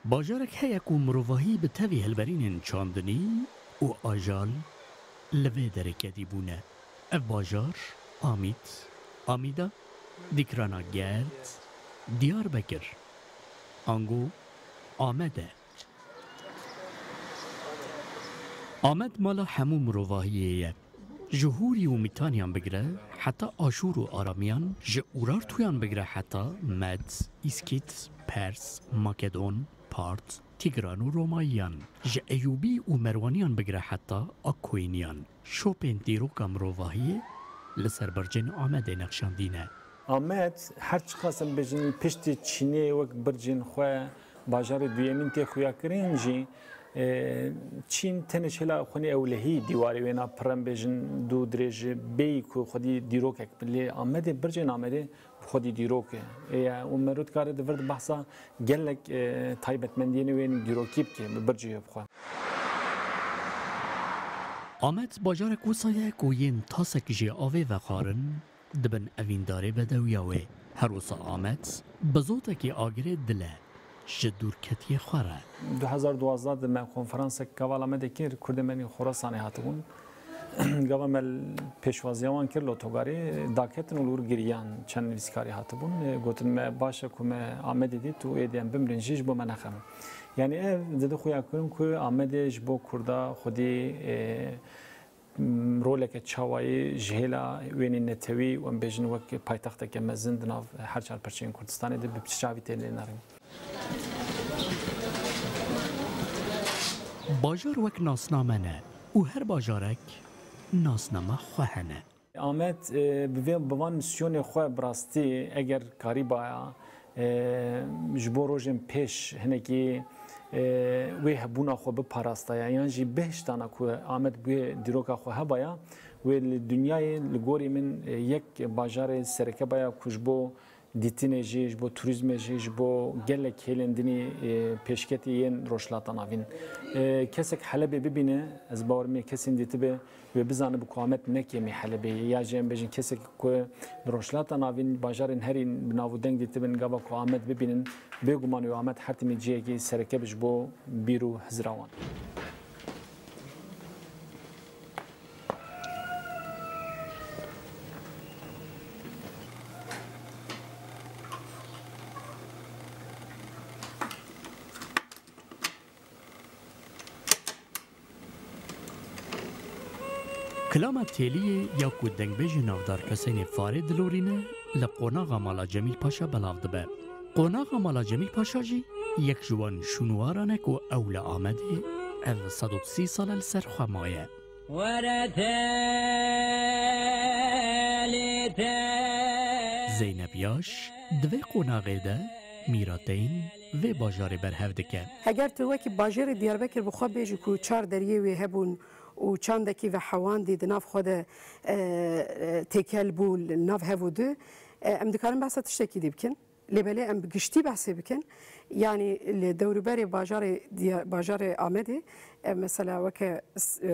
باجارك هيا كو مروفاهي بتاوي هالبرين چاندني و آجال لوی درکه دیبونه. اف باجار آمیدا دیکرانا گرد دیار بکر آنگو آمده. آمد مالا همو مروواهیه جهوری و میتانیان بگره حتی آشور و آرامیان جه اورار تویان بگره حتی مد، اسکیت، پرس، ماکدون، پارت، تیگران و روماییان جه ایوبی و مروانیان بگره حتی آکوینیان شوپین دیروکا مروواهیه لسر برجن آمده نقشان دینه. آمد هر چی خواستم بجن پشت چینه وک برجن خواه باجار دویمین تی خویا کرین جی چین تنش هلا خونی اولهی دیواری وینا پرم بجن دو درجه بی کو خودی دیروک اکبلی آمده برجن آمده خودی دیروکه یا عمرت کار دورد بحثا گلک تایبت مندینه وین دیروکیب که برجه بخوا. آمد باجار کوسایه کوین تاسک جی آوه و خارن دبن اوین داره بدویاوه هر وصا آمد بزوته که آگره دله جدور کتی خواره. 2012 من کنفرانس کوالا مدکیر کرد منی خراسانی هاتون گاوا مل پیشوازیوان کرد لوتوگاری داکتن ولور گریان چند ویسکاری هاتبون گوتن ما باشه که ما آمده دید تو ایدیم بمرنجیش با من نخم. یعنی زده خویا کنم که آمدش با کردا خودی رولك تشاوي جهلا وين نتوي وان بيجن وك بايتختك كما زندنا هر چال پرچين كردستان دي بتشاوي تيلي نارين باجار وك ناسنامنه و هر باجارك ناسنامه خوهنه. آمد بوان مسیون خواه براستی اگر کاری بایا جبو روژن پیش هنگی وی هبونا خو به پاراستایا یعنی جی بهشتانا کو آمد بو دیروکا خو هبایا و دنیای لگوری من یک باجار سرکه بایا کجبو دیتینه جیش بو توریسم جیش بو گله کلندنی پیشکتی ین روشلاتا ناوین کسک حلبه ببینه از باورمی کسی دیتی به و بزنه بقامت نکیمی حلبه یا جنب بجن کسک کو روشلاتا ناوین باجارن هرین بناودنگ دیتی بن گابا قامت ببینن بگمان و قامت هر تمی جیه کی سرکه بج بو بیرو هزروان. کلام تیلی یا کودنگ بیج نافدار حسین فارد لورینه لقوناغ مالا جمیل پاشا بلاف دبه. قوناغ مالا جمیل پاشا جی یک جوان شنوارانه که اول آمده او 130 سال لسر خمایه. زینبیاش دوی قوناغه ده میراتین و باجار برهف دکه. اگر تو وکی باجار دیاربکر بخواه بیجی که 4 دریه وی هبون و چندکی و حواندی دناف خود تکل بول ناف هفودو ام دکارم بحثا تشتکی دی بکن لبالی ام بگشتی بحثی بکن یعنی دوروبری باجار آمده مثلا وک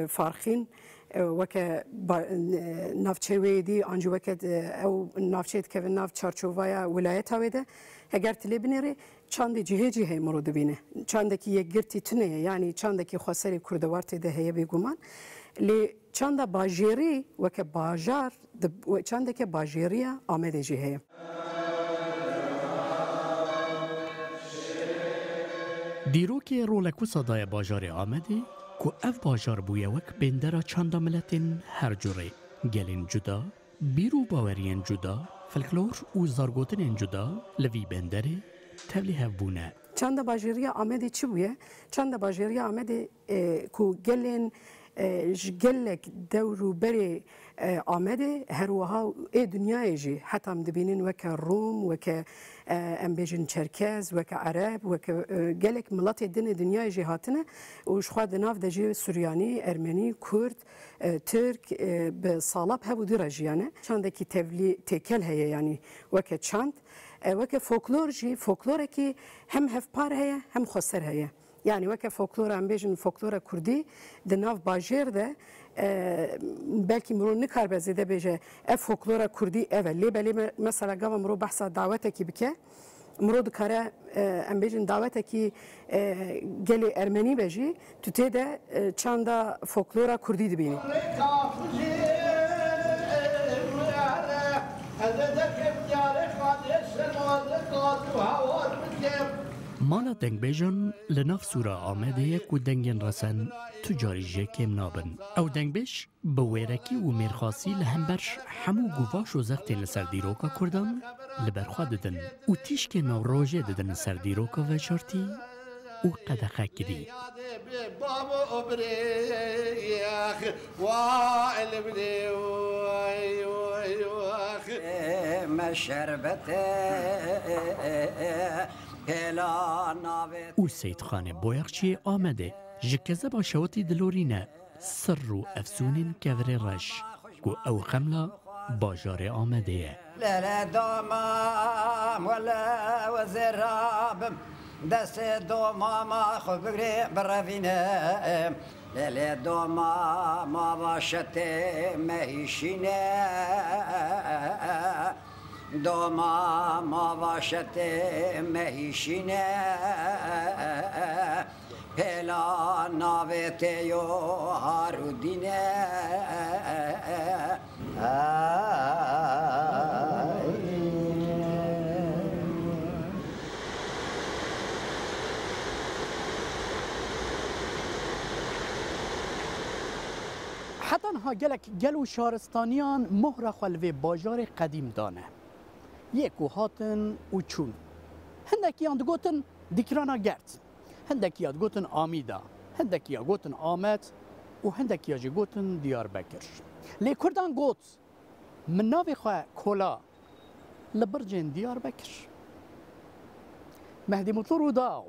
فارخین وک نافچه ویدی آنجو وک او نافچه که ناف چارچوبایا ولایت هاویده اگر تلی بنیره چند جهه مرود بینه چند کی یک گرتی تونه یعنی چند کی خسری کردوارت ده هی بگومان لی چند باجری و که باجار چند کی باجریه آمده جهه دیرو که رولکو صدای باجار آمده که اف باجار بویا وک بندرا چند ملتین هر جوره گلین جدا بیرو باورین جدا فلکلور و زارگوتن جدا لوی بندره تبلی هفبونه. چند باجری آمده چی بویه؟ چند باجری آمده کو گلین گلک دورو بری آمده هر وها ای دنیای جی حتی هم دبینین وک روم وک امبیجن چرکز وک عرب وک گلک ملت دنیای جی هاتنه وش خود ناف دجی سوریانی ارمنی کرد ترک به صالب هبو دی رجیانه چند کی تکل هیا یعنی وک چند وک فولکلور جی فولکلور کی هم هفپار هیا هم خسر هیا يعني وكا فولكلور ام بيجن فولكلور كردي دناف باجير ده بلكي مرو نكار بزيده بيجه اف فولكلور كردي اول لي بلي مثلا قام مرو بحث دعوتك بك مرود کاره ام بیجن دعوته کی گل ارمنی بجی تو تیده چند فولکلورا کردی دبینی مالا دنگ بیجان لناف سورا آمده یک و دنگین رسن تجاری جکم نابن او دنگ بیش بویرکی و میرخاصی لهمبرش همو گواش و زختین لسر دیروکا کردن لبرخوا ددن و تیشک نو روژه ددن سر دیروکا و شارتی و قدخه کدی او سید خانه بویخچی آمده جکزه با شوتی دلورینه سر و افسونین کور رش گو او خملا باجار آمده لا دومام ولا وزرابم دست دومام خود بگری برفینه لا دومام باشت مهیشینه دومام باشت مهیشینه پلا ناوت یو هارودینه حتی ها گل و شارستانیان مهر خلوه باجار قدیم دانه یک و هاتن و چون هندکی یاد گوتن دیکرانا گرد هندکی یاد گوتن آمیدا هندکی یاد گوتن آمد و هندکی یاد گوتن دیار بکر لی کردان گوت من ناوی خواه کولا لبرجن دیار بکر مهدی مطلور و داو